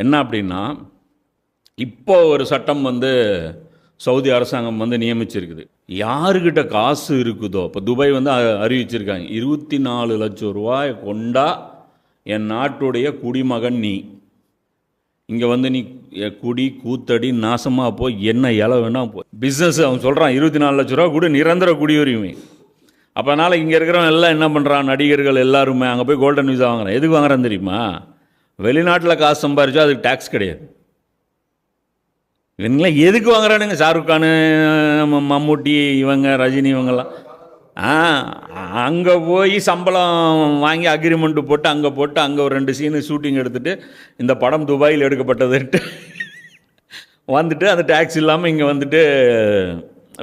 என்ன அப்படின்னா, இப்போ ஒரு சட்டம் வந்து சவுதி அரசாங்கம் வந்து நியமிச்சிருக்குது. யாருக்கிட்ட காசு இருக்குதோ, இப்போ துபாய் வந்து அறிவிச்சிருக்காங்க, 24 லட்சம் ரூபாய் கொண்டா என் நாட்டுடைய குடிமகன் நீ. இங்கே வந்து நீ குடி கூத்தடி நாசமாக போய் என்ன இலை வேணால் போய் பிஸ்னஸ் அவன் சொல்கிறான் 24 லட்ச ரூபா கூட நிரந்தர குடியுரிமை. அப்போ அதனால் இங்கே இருக்கிறவன் எல்லாம் என்ன பண்ணுறான், நடிகர்கள் எல்லாருமே அங்கே போய் கோல்டன் விசா வாங்குறான். எதுக்கு வாங்குறான் தெரியுமா? வெளிநாட்டில் காசு சம்பாரிச்சா அதுக்கு டேக்ஸ் கிடையாது. இவங்களாம் எதுக்கு வாங்குறானுங்க? ஷாருக் கானு, மம்முட்டி, இவங்க ரஜினி, இவங்கெல்லாம் அங்கே போய் சம்பளம் வாங்கி அக்ரிமெண்ட்டு போட்டு அங்கே ஒரு 2 சீனு ஷூட்டிங் எடுத்துகிட்டு இந்த படம் துபாயில் எடுக்கப்பட்டதுன்ட்டு வந்துட்டு அந்த டேக்ஸ் இல்லாமல் இங்கே வந்துட்டு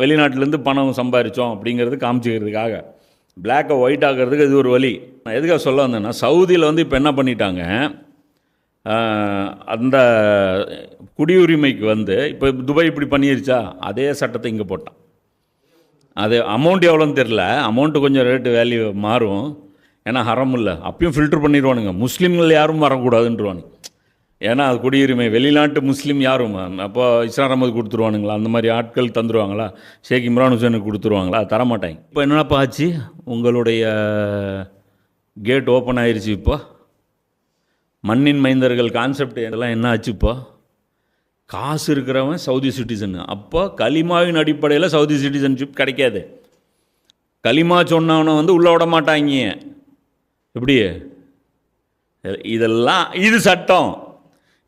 வெளிநாட்டிலேருந்து பணம் சம்பாதிச்சோம் அப்படிங்கிறது காமிச்சிக்கிறதுக்காக பிளாக்கை ஒயிட் ஆகிறதுக்கு இது ஒரு வழி. நான் எதுக்காக சொல்ல வந்தேன்னா, சவுதியில் வந்து இப்போ என்ன பண்ணிட்டாங்க, அந்த குடியுரிமைக்கு வந்து இப்போ துபாய் இப்படி பண்ணிருச்சா, அதே சட்டத்தை இங்கே போட்டான். அது அமௌண்ட் எவ்வளோன்னு தெரில, அமௌண்ட்டு கொஞ்சம் ரேட்டு வேல்யூ மாறும், ஏன்னா ஹரம் இல்லை, அப்பயும் ஃபில்ட்ரு பண்ணிடுவானுங்க. முஸ்லீம்கள் யாரும் வரக்கூடாதுன்றவானுங்க, ஏன்னா அது குடியுரிமை வெளிநாட்டு முஸ்லீம் யாரும். அப்போ இஸ்லாம் அஹமது கொடுத்துருவானுங்களா, அந்த மாதிரி ஆட்கள் தந்துடுவாங்களா, ஷேக் இம்ரான் ஹுசேனுக்கு கொடுத்துருவாங்களா, தரமாட்டாங்க. இப்போ என்னப்பா ஆச்சு, உங்களுடைய கேட் ஓப்பன் ஆயிடுச்சு. இப்போ மண்ணின் மைந்தர்கள் கான்செப்ட் இதெல்லாம் என்ன ஆச்சு? இப்போ காசு இருக்கிறவன் சவுதி சிட்டிசன். அப்போ கலிமாவின் அடிப்படையில் சவுதி சிட்டிசன்ஷிப் கிடைக்காது. கலிமா சொன்னவனை வந்து உள்ளே விட மாட்டாங்க. எப்படி? இதெல்லாம் இது சட்டம்.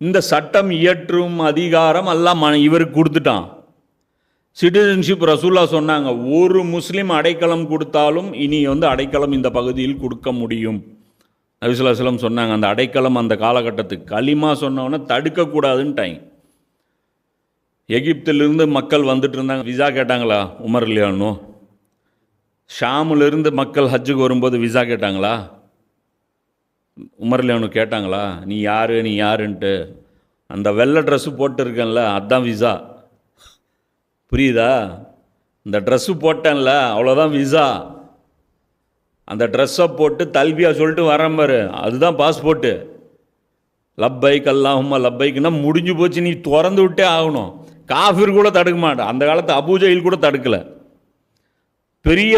இந்த சட்டம் இயற்றும் அதிகாரம் எல்லாம் இவருக்கு கொடுத்துட்டான். சிட்டிசன்ஷிப் ரசூல்லா சொன்னாங்க, ஒரு முஸ்லீம் அடைக்கலம் கொடுத்தாலும் இனி வந்து அடைக்கலம் இந்த பகுதியில் கொடுக்க முடியும். நபி ஸல்லல்லாஹு அலைஹி வஸல்லம் சொன்னாங்க. அந்த அடைக்கலம் அந்த காலகட்டத்துக்கு கலிமா சொன்னவனை தடுக்கக்கூடாதுன்ட்டாங்க. எகிப்திலிருந்து மக்கள் வந்துட்டு இருந்தாங்க, விசா கேட்டாங்களா உமர் இல்லையானோ? ஷாமிலிருந்து மக்கள் ஹஜ்ஜுக்கு வரும்போது விசா கேட்டாங்களா உமர் இல்லையானு? கேட்டாங்களா நீ யார் நீ யாருன்ட்டு? அந்த வெள்ளை ட்ரெஸ்ஸு போட்டுருக்கேன்ல அதுதான் விசா. புரியுதா? இந்த ட்ரெஸ்ஸு போட்டேன்ல அவ்வளோதான் விசா. அந்த ட்ரெஸ்ஸை போட்டு தல்பியா சொல்லிட்டு வரேன் பாரு, அதுதான் பாஸ்போர்ட்டு. லப்பைக் அல்லாஹும்ம லப்பைக்குன்னா முடிஞ்சு போச்சு, நீ திறந்து விட்டே ஆகணும். காஃபிர் கூட தடுக்க மாட்டான். அந்த காலத்து அபூஜஹில் கூட தடுக்கலை. பெரிய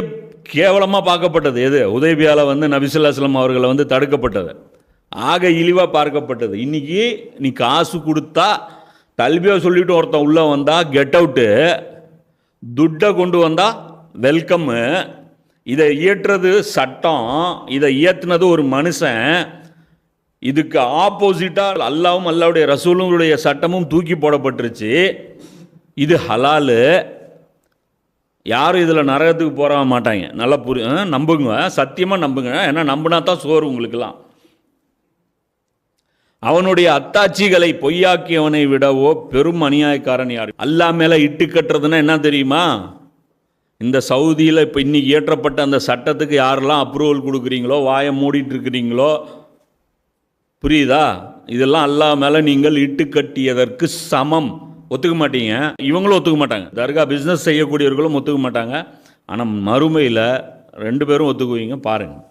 கேவலமாக பார்க்கப்பட்டது எது? உதைபியாவில் வந்து நபி ஸல்லல்லாஹு அலைஹி வஸல்லம் அவர்களை வந்து தடுக்கப்பட்டது, ஆக இழிவாக பார்க்கப்பட்டது. இன்றைக்கி நீ காசு கொடுத்தா தல்பியா சொல்லிவிட்டு ஒருத்தன் உள்ளே வந்தால் கெட் அவுட்டு, துட்டை கொண்டு வந்தால் வெல்கம்மு. இதை இயற்றுறது சட்டம், இதை இயற்றுனது ஒரு மனுஷன். இதுக்கு ஆப்போசிட்டாக அல்லாவும் அல்லாவுடைய ரசூலுடைய சட்டமும் தூக்கி போடப்பட்டுருச்சு. இது ஹலாலு. யாரும் இதில் நரகத்துக்கு போக மாட்டாங்க. நல்லா நம்புங்க, சத்தியமாக நம்புங்க. ஏன்னா நம்பினா தான் சோறு உங்களுக்கெல்லாம். அவனுடைய அத்தாட்சிகளை பொய்யாக்கியவனை விடவோ பெரும் அநியாயக்காரன் யார்? அல்லாஹ் மேலே இட்டு கட்டுறதுன்னா என்ன தெரியுமா? இந்த சவுதியில் இப்போ இன்றைக்கி இயற்றப்பட்ட அந்த சட்டத்துக்கு யாரெல்லாம் அப்ரூவல் கொடுக்குறீங்களோ, வாயை மூடிட்டு இருக்கிறீங்களோ, புரியுதா? இதெல்லாம் அல்லாஹ் மேலே நீங்கள் இட்டு கட்டியதற்கு சமம். ஒத்துக்க மாட்டீங்க, இவங்களும் ஒத்துக்க மாட்டாங்க, தர்கா பிஸ்னஸ் செய்யக்கூடியவர்களும் ஒத்துக்க மாட்டாங்க. ஆனால் மறுமையில் 2 பேரும் ஒத்துக்குவீங்க, பாருங்கள்.